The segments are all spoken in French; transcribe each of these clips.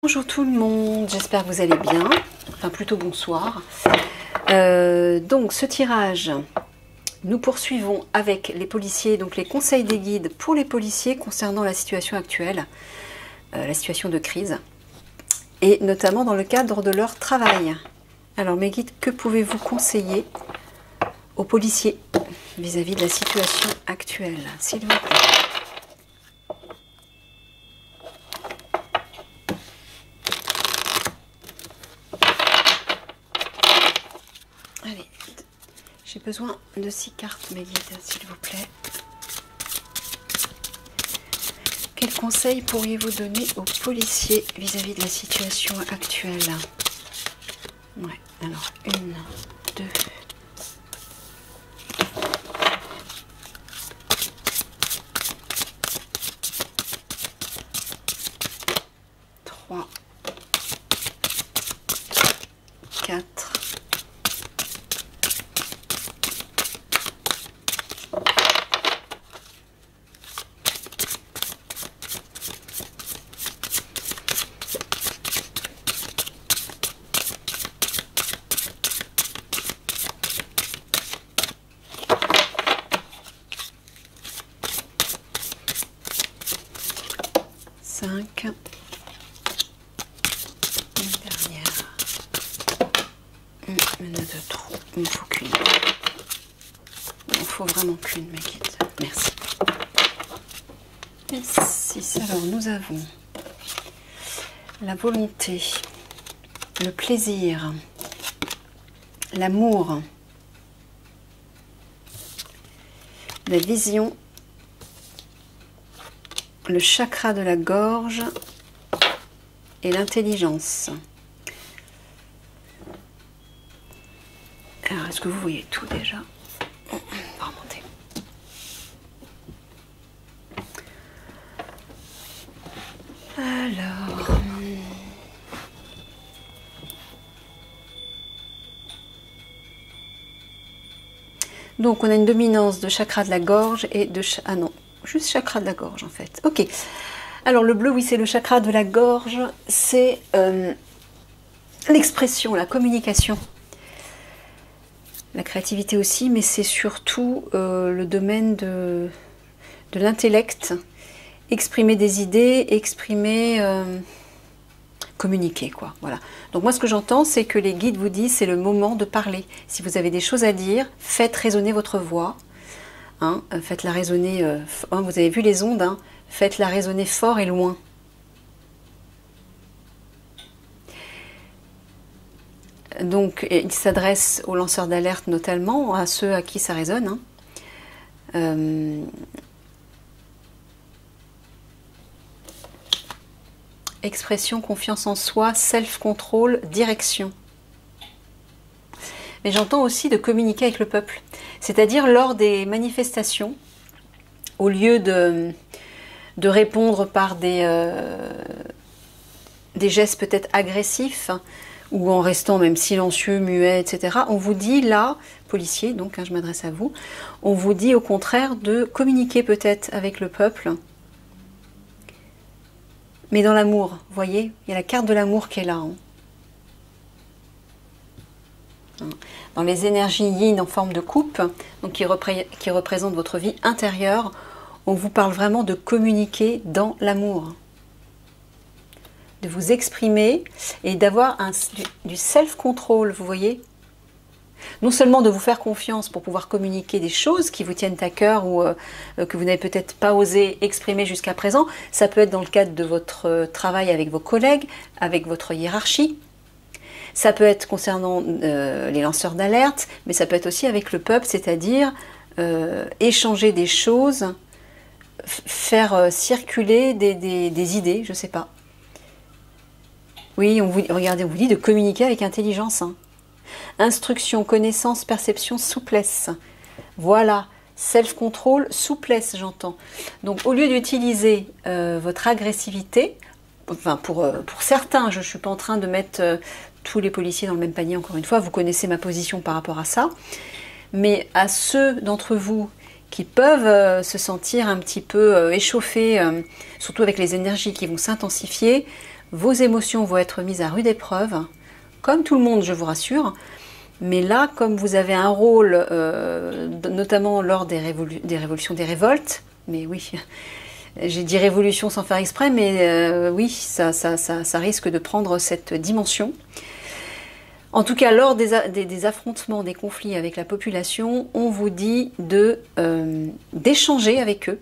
Bonjour tout le monde, j'espère que vous allez bien, enfin plutôt bonsoir. Donc ce tirage, nous poursuivons avec les policiers, donc les conseils des guides pour les policiers concernant la situation actuelle, la situation de crise, et notamment dans le cadre de leur travail. Alors mes guides, que pouvez-vous conseiller aux policiers vis-à-vis de la situation actuelle, s'il vous plaît? Allez, j'ai besoin de 6 cartes, mes guides, s'il vous plaît. Quels conseils pourriez-vous donner aux policiers vis-à-vis de la situation actuelle? Ouais, alors 1, 2, 3, 4, 5, une dernière. Il y en a de trop, il ne faut qu'une. Il ne faut vraiment qu'une, mes guides. Merci. Et 6, alors nous avons la volonté, le plaisir, l'amour, la vision, le chakra de la gorge et l'intelligence. Alors, est-ce que vous voyez tout déjà? On va remonter. Alors... donc, on a une dominance de chakra de la gorge et de... ah non, juste chakra de la gorge en fait. Ok. Alors le bleu, oui, c'est le chakra de la gorge. C'est l'expression, la communication. La créativité aussi, mais c'est surtout le domaine de l'intellect. Exprimer des idées, exprimer... communiquer, quoi. Voilà. Donc moi, ce que j'entends, c'est que les guides vous disent, c'est le moment de parler. Si vous avez des choses à dire, faites résonner votre voix. Hein, faites-la résonner, vous avez vu les ondes, hein, faites-la résonner fort et loin. Donc, il s'adresse aux lanceurs d'alerte notamment, à ceux à qui ça résonne. Hein. Expression, confiance en soi, self-control, direction. Mais j'entends aussi de communiquer avec le peuple. C'est-à-dire lors des manifestations, au lieu de répondre par des gestes peut-être agressifs, ou en restant même silencieux, muet, etc., on vous dit là, policiers, donc hein, je m'adresse à vous, on vous dit au contraire de communiquer peut-être avec le peuple, mais dans l'amour, vous voyez, il y a la carte de l'amour qui est là. Hein. Dans les énergies yin en forme de coupe, donc qui représentent votre vie intérieure, on vous parle vraiment de communiquer dans l'amour. De vous exprimer et d'avoir du self-control, vous voyez. Non seulement de vous faire confiance pour pouvoir communiquer des choses qui vous tiennent à cœur ou que vous n'avez peut-être pas osé exprimer jusqu'à présent, ça peut être dans le cadre de votre travail avec vos collègues, avec votre hiérarchie. Ça peut être concernant les lanceurs d'alerte, mais ça peut être aussi avec le peuple, c'est-à-dire échanger des choses, faire circuler des idées, je ne sais pas. Oui, regardez, on vous dit de communiquer avec intelligence. Hein. Instruction, connaissance, perception, souplesse. Voilà, self-control, souplesse, j'entends. Donc, au lieu d'utiliser votre agressivité, enfin pour certains, je ne suis pas en train de mettre tous les policiers dans le même panier, encore une fois, vous connaissez ma position par rapport à ça, mais à ceux d'entre vous qui peuvent se sentir un petit peu échauffés, surtout avec les énergies qui vont s'intensifier, vos émotions vont être mises à rude épreuve, comme tout le monde, je vous rassure. Mais là, comme vous avez un rôle, notamment lors des révolutions, des révoltes, mais oui, j'ai dit révolution sans faire exprès, mais oui, ça risque de prendre cette dimension. En tout cas, lors des affrontements, des conflits avec la population, on vous dit d'échanger avec eux,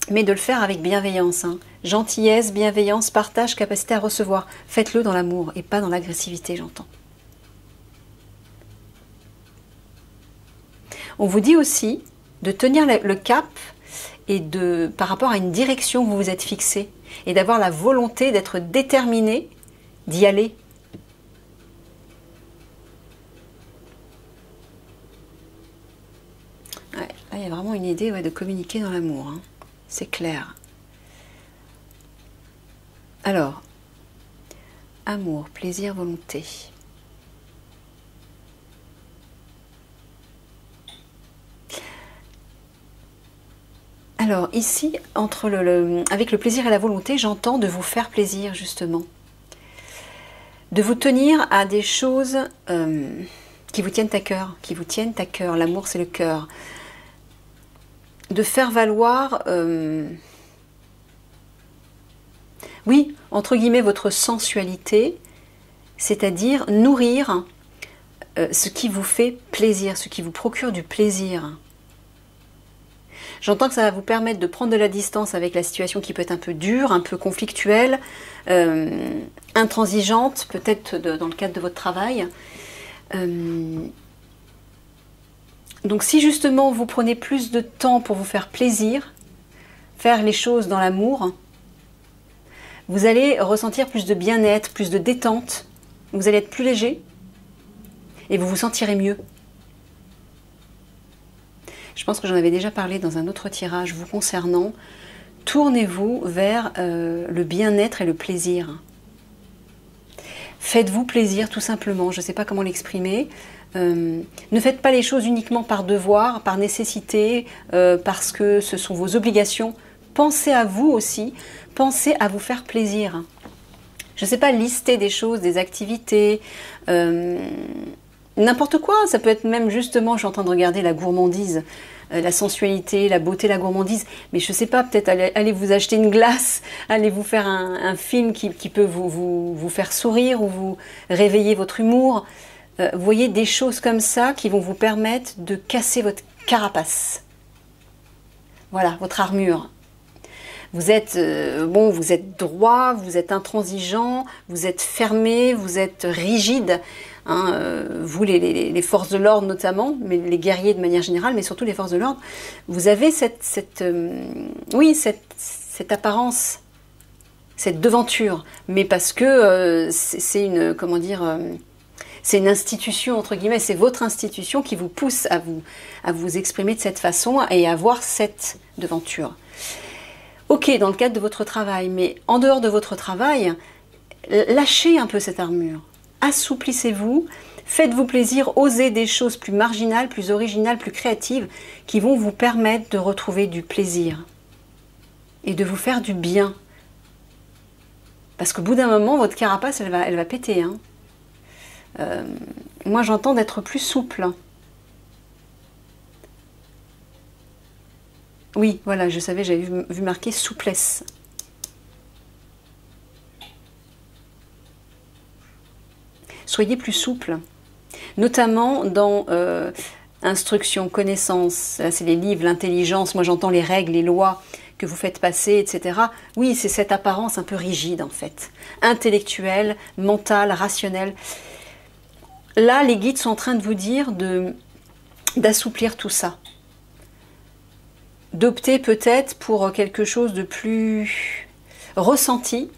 mais de le faire avec bienveillance. Hein. Gentillesse, bienveillance, partage, capacité à recevoir. Faites-le dans l'amour et pas dans l'agressivité, j'entends. On vous dit aussi de tenir le cap et par rapport à une direction que vous vous êtes fixée et d'avoir la volonté d'être déterminé d'y aller. Ouais, là, il y a vraiment une idée de communiquer dans l'amour. Hein. C'est clair. Alors, amour, plaisir, volonté. Alors ici, avec le plaisir et la volonté, j'entends de vous faire plaisir justement. De vous tenir à des choses qui vous tiennent à cœur, L'amour, c'est le cœur. De faire valoir, oui, entre guillemets, votre sensualité, c'est-à-dire nourrir ce qui vous fait plaisir, ce qui vous procure du plaisir. J'entends que ça va vous permettre de prendre de la distance avec la situation qui peut être un peu dure, un peu conflictuelle, intransigeante, peut-être dans le cadre de votre travail. Donc si justement vous prenez plus de temps pour vous faire plaisir, faire les choses dans l'amour, vous allez ressentir plus de bien-être, plus de détente, vous allez être plus léger et vous vous sentirez mieux. Je pense que j'en avais déjà parlé dans un autre tirage vous concernant. Tournez-vous vers le bien-être et le plaisir. Faites-vous plaisir tout simplement, je ne sais pas comment l'exprimer. Ne faites pas les choses uniquement par devoir, par nécessité, parce que ce sont vos obligations. Pensez à vous aussi, pensez à vous faire plaisir. Je ne sais pas, lister des choses, des activités, n'importe quoi. Ça peut être même justement, je suis en train de regarder la gourmandise, la sensualité, la beauté, la gourmandise. Mais je ne sais pas, peut-être allez vous acheter une glace, allez vous faire un film qui peut vous faire sourire ou vous réveiller votre humour. Vous voyez des choses comme ça qui vont vous permettre de casser votre carapace. Voilà, votre armure. Vous êtes, vous êtes droit, vous êtes intransigeant, vous êtes fermé, vous êtes rigide. Hein, vous, les forces de l'ordre notamment, mais les guerriers de manière générale, mais surtout les forces de l'ordre, vous avez cette apparence, cette devanture, mais parce que c'est une, comment dire, c'est une institution, entre guillemets, c'est votre institution qui vous pousse à vous exprimer de cette façon et à avoir cette devanture. Ok, dans le cadre de votre travail, mais en dehors de votre travail, lâchez un peu cette armure. Assouplissez-vous, faites-vous plaisir, osez des choses plus marginales, plus originales, plus créatives, qui vont vous permettre de retrouver du plaisir et de vous faire du bien. Parce qu'au bout d'un moment, votre carapace, elle va péter. Hein. Moi, j'entends d'être plus souple. Oui, voilà, je savais, j'avais vu marquer souplesse. Soyez plus souple, notamment dans instruction, connaissance, là c'est les livres, l'intelligence, moi j'entends les règles, les lois que vous faites passer, etc. Oui, c'est cette apparence un peu rigide en fait, intellectuelle, mentale, rationnelle. Là, les guides sont en train de vous dire d'assouplir tout ça. D'opter peut-être pour quelque chose de plus ressenti,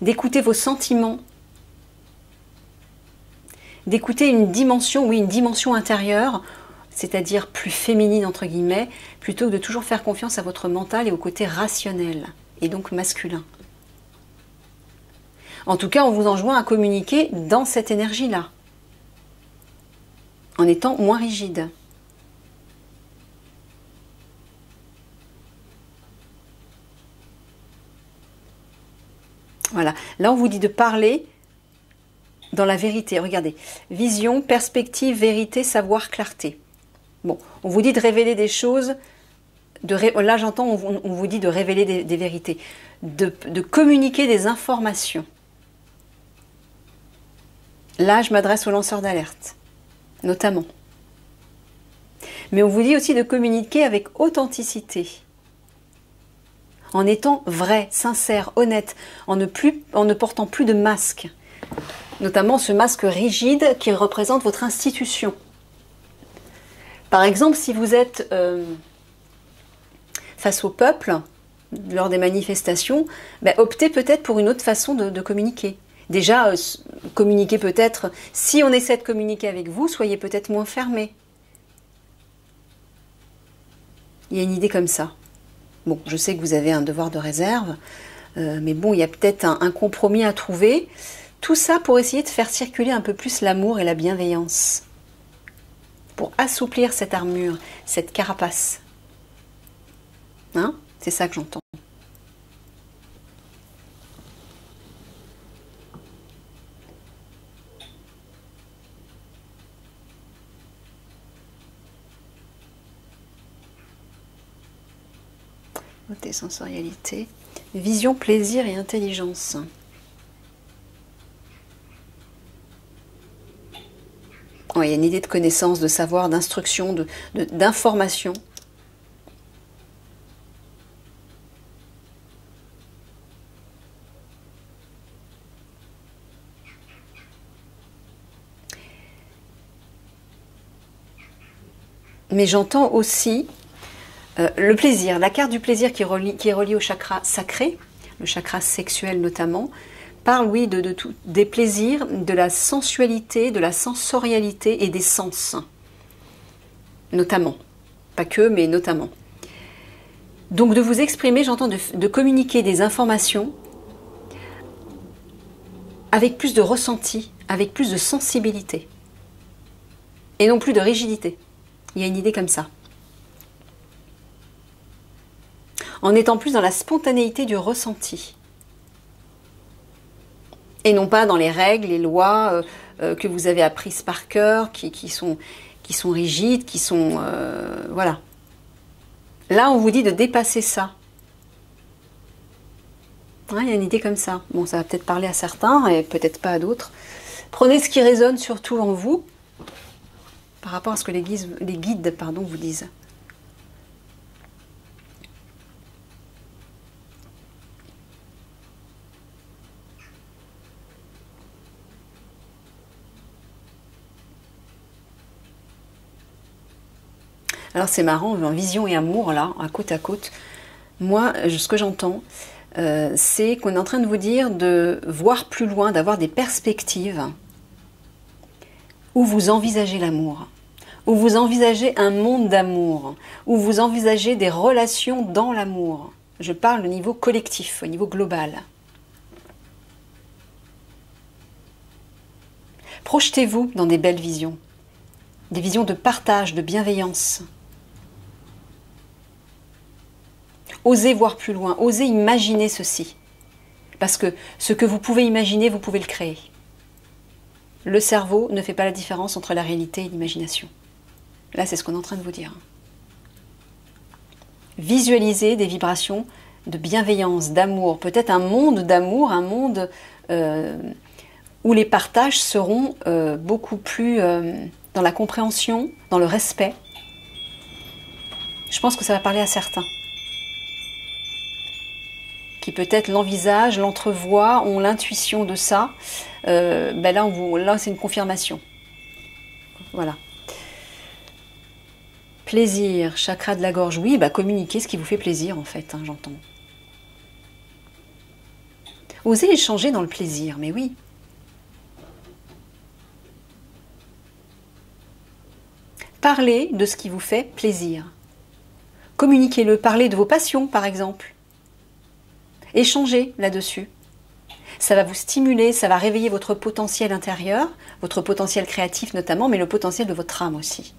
d'écouter vos sentiments, d'écouter une dimension, oui, une dimension intérieure, c'est-à-dire plus féminine entre guillemets, plutôt que de toujours faire confiance à votre mental et au côté rationnel, et donc masculin. En tout cas, on vous enjoint à communiquer dans cette énergie-là, en étant moins rigide. Voilà. Là, on vous dit de parler dans la vérité. Regardez. Vision, perspective, vérité, savoir, clarté. Bon, on vous dit de révéler des choses. Là, j'entends, on vous dit de révéler des vérités. De communiquer des informations. Là, je m'adresse aux lanceurs d'alerte, notamment. Mais on vous dit aussi de communiquer avec authenticité. En étant vrai, sincère, honnête, en ne portant plus de masque. Notamment ce masque rigide qui représente votre institution. Par exemple, si vous êtes face au peuple, lors des manifestations, optez peut-être pour une autre façon de communiquer. Déjà, communiquer peut-être, si on essaie de communiquer avec vous, soyez peut-être moins fermés. Il y a une idée comme ça. Bon, je sais que vous avez un devoir de réserve, mais bon, il y a peut-être un compromis à trouver. Tout ça pour essayer de faire circuler un peu plus l'amour et la bienveillance. Pour assouplir cette armure, cette carapace. Hein? C'est ça que j'entends. Côté sensorialité, vision, plaisir et intelligence. Ouais, il y a une idée de connaissance, de savoir, d'instruction, d'information. Mais j'entends aussi le plaisir, la carte du plaisir qui est reliée au chakra sacré, le chakra sexuel notamment, parle, oui, des plaisirs, de la sensualité, de la sensorialité et des sens. Notamment. Pas que, mais notamment. Donc de vous exprimer, j'entends de communiquer des informations avec plus de ressenti, avec plus de sensibilité. Et non plus de rigidité. Il y a une idée comme ça. En étant plus dans la spontanéité du ressenti. Et non pas dans les règles, les lois que vous avez apprises par cœur, qui sont rigides, qui sont... voilà. Là, on vous dit de dépasser ça. Ouais, il y a une idée comme ça. Bon, ça va peut-être parler à certains et peut-être pas à d'autres. Prenez ce qui résonne surtout en vous par rapport à ce que les guides vous disent. Alors c'est marrant, en vision et amour, là, à côte, moi, ce que j'entends, c'est qu'on est en train de vous dire de voir plus loin, d'avoir des perspectives où vous envisagez l'amour, où vous envisagez un monde d'amour, où vous envisagez des relations dans l'amour. Je parle au niveau collectif, au niveau global. Projetez-vous dans des belles visions, des visions de partage, de bienveillance. Osez voir plus loin, osez imaginer ceci. Parce que ce que vous pouvez imaginer, vous pouvez le créer. Le cerveau ne fait pas la différence entre la réalité et l'imagination. Là, c'est ce qu'on est en train de vous dire. Visualisez des vibrations de bienveillance, d'amour. Peut-être un monde d'amour, un monde où les partages seront beaucoup plus dans la compréhension, dans le respect. Je pense que ça va parler à certains. Qui peut-être l'envisagent, l'entrevoient, ont l'intuition de ça, là c'est une confirmation. Voilà. Plaisir, chakra de la gorge, oui, communiquez ce qui vous fait plaisir en fait, hein, j'entends. Osez échanger dans le plaisir, mais oui. Parlez de ce qui vous fait plaisir. Communiquez-le, parlez de vos passions par exemple. Échangez là-dessus. Ça va vous stimuler, ça va réveiller votre potentiel intérieur, votre potentiel créatif notamment, mais le potentiel de votre âme aussi.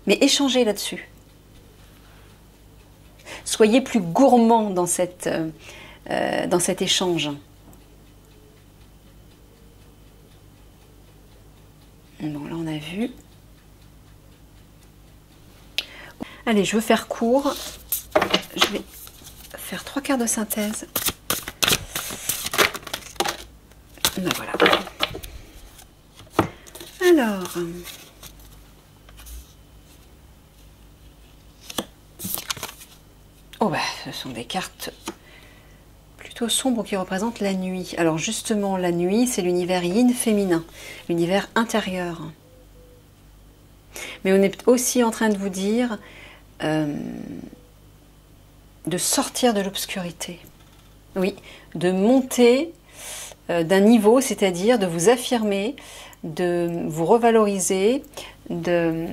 Mais échangez là-dessus. Soyez plus gourmand dans cette dans cet échange. Bon, là on a vu. Allez, je veux faire court. Je vais faire 3 quarts de synthèse. Ben voilà. Alors, oh bah, ce sont des cartes plutôt sombres qui représentent la nuit. Alors justement, la nuit, c'est l'univers yin féminin, l'univers intérieur. Mais on est aussi en train de vous dire de sortir de l'obscurité. Oui, de monter d'un niveau, c'est-à-dire de vous affirmer, de vous revaloriser, de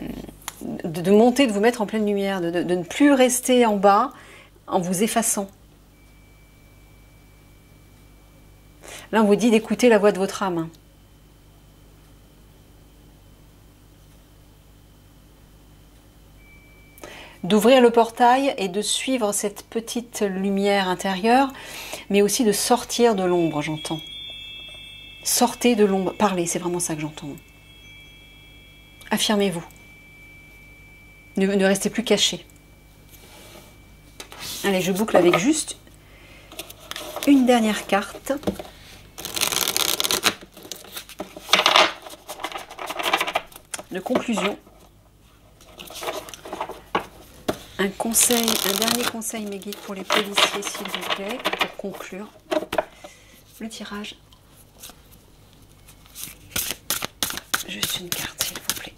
monter, de vous mettre en pleine lumière, de ne plus rester en bas en vous effaçant. Là, on vous dit d'écouter la voix de votre âme. D'ouvrir le portail et de suivre cette petite lumière intérieure, mais aussi de sortir de l'ombre, j'entends. Sortez de l'ombre, parlez, c'est vraiment ça que j'entends. Affirmez-vous. Ne restez plus caché. Allez, je boucle avec juste une dernière carte. De conclusion. Un dernier conseil, mes guides, pour les policiers, s'il vous plaît, pour conclure le tirage. Juste une carte, s'il vous plaît.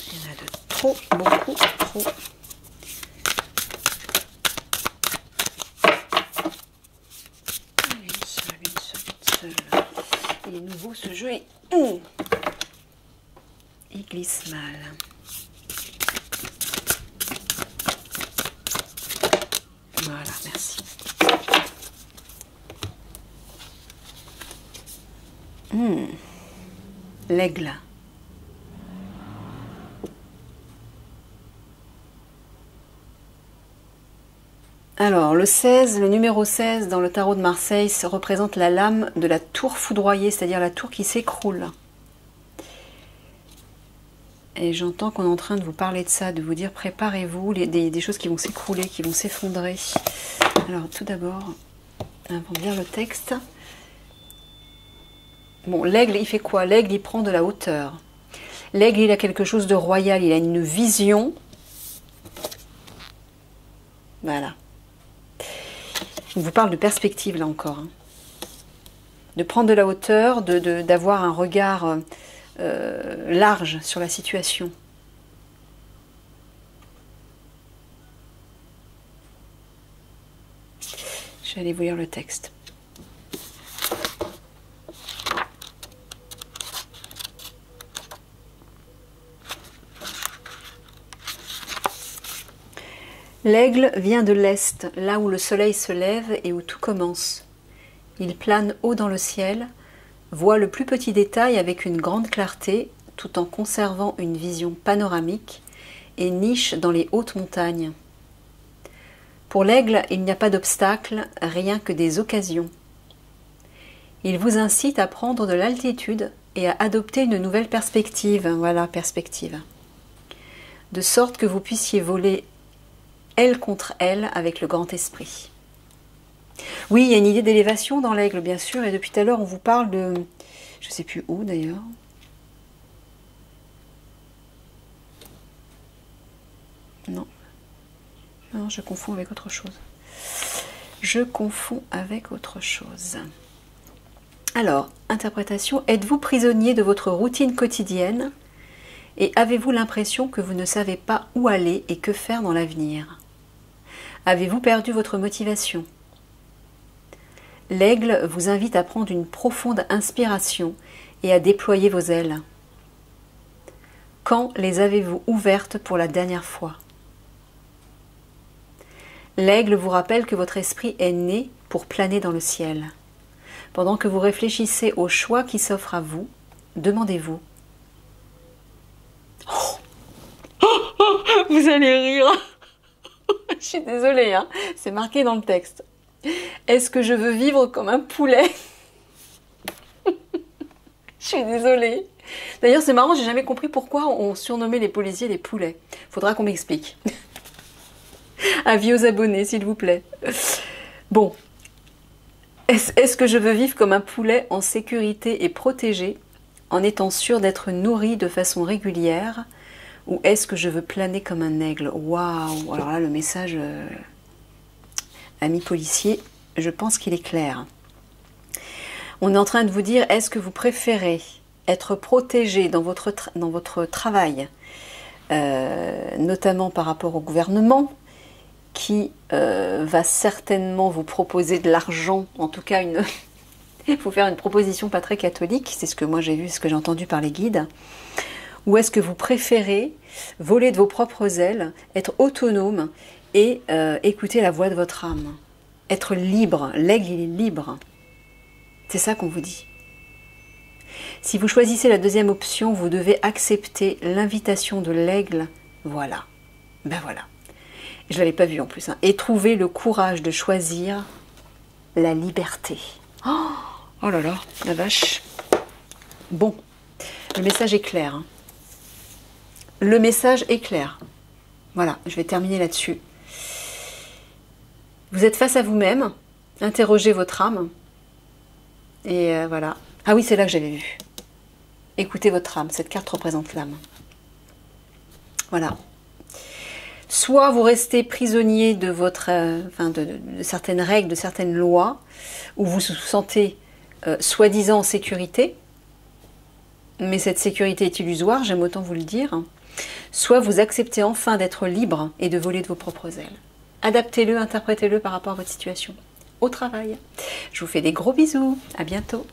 Il y en a de trop, beaucoup, trop. Une seule. Il est nouveau ce jeu et il glisse mal. Voilà, merci. L'aigle. Alors, le numéro 16 dans le tarot de Marseille représente la lame de la tour foudroyée, c'est-à-dire la tour qui s'écroule. Et j'entends qu'on est en train de vous parler de ça, de vous dire préparez-vous, des choses qui vont s'écrouler, qui vont s'effondrer. Alors, tout d'abord, avant de lire le texte. Bon, l'aigle, il fait quoi? L'aigle, il prend de la hauteur. L'aigle, il a quelque chose de royal, il a une vision. Voilà. On vous parle de perspective, là encore. De prendre de la hauteur, d'avoir un regard large sur la situation. Je vais aller vous lire le texte. L'aigle vient de l'est, là où le soleil se lève et où tout commence. Il plane haut dans le ciel, voit le plus petit détail avec une grande clarté, tout en conservant une vision panoramique, et niche dans les hautes montagnes. Pour l'aigle, il n'y a pas d'obstacle, rien que des occasions. Il vous incite à prendre de l'altitude et à adopter une nouvelle perspective. Voilà, perspective. De sorte que vous puissiez voler elle contre elle avec le grand esprit. Oui, il y a une idée d'élévation dans l'aigle, bien sûr, et depuis tout à l'heure, on vous parle de... Je ne sais plus où, d'ailleurs. Non. Non, je confonds avec autre chose. Je confonds avec autre chose. Alors, interprétation. Êtes-vous prisonnier de votre routine quotidienne et avez-vous l'impression que vous ne savez pas où aller et que faire dans l'avenir? Avez-vous perdu votre motivation? L'aigle vous invite à prendre une profonde inspiration et à déployer vos ailes. Quand les avez-vous ouvertes pour la dernière fois? L'aigle vous rappelle que votre esprit est né pour planer dans le ciel. Pendant que vous réfléchissez au choix qui s'offre à vous, demandez-vous. Vous allez rire. Je suis désolée, hein. C'est marqué dans le texte. Est-ce que je veux vivre comme un poulet? Je suis désolée. D'ailleurs, c'est marrant, j'ai jamais compris pourquoi on surnommait les policiers les poulets. Faudra qu'on m'explique. Avis aux abonnés, s'il vous plaît. Bon. Est-ce que je veux vivre comme un poulet en sécurité et protégé, en étant sûr d'être nourri de façon régulière, ou est-ce que je veux planer comme un aigle? Waouh! Alors là, le message, ami policier, je pense qu'il est clair. On est en train de vous dire, est-ce que vous préférez être protégé dans votre travail, notamment par rapport au gouvernement, qui va certainement vous proposer de l'argent, en tout cas il faut faire une proposition pas très catholique, c'est ce que moi j'ai vu, ce que j'ai entendu par les guides, ou est-ce que vous préférez voler de vos propres ailes, être autonome et écouter la voix de votre âme, être libre, l'aigle il est libre, c'est ça qu'on vous dit. Si vous choisissez la deuxième option, vous devez accepter l'invitation de l'aigle, voilà, ben voilà. Je ne l'avais pas vu en plus. Hein. Et trouver le courage de choisir la liberté. Oh, oh là là, la vache. Bon, le message est clair. Hein. Le message est clair. Voilà, je vais terminer là-dessus. Vous êtes face à vous-même, interrogez votre âme. Et voilà. Ah oui, c'est là que j'avais vu. Écoutez votre âme, cette carte représente l'âme. Voilà. Soit vous restez prisonnier de votre, de certaines règles, de certaines lois, où vous vous sentez soi-disant en sécurité, mais cette sécurité est illusoire, j'aime autant vous le dire. Soit vous acceptez enfin d'être libre et de voler de vos propres ailes. Adaptez-le, interprétez-le par rapport à votre situation. Au travail. Je vous fais des gros bisous, à bientôt.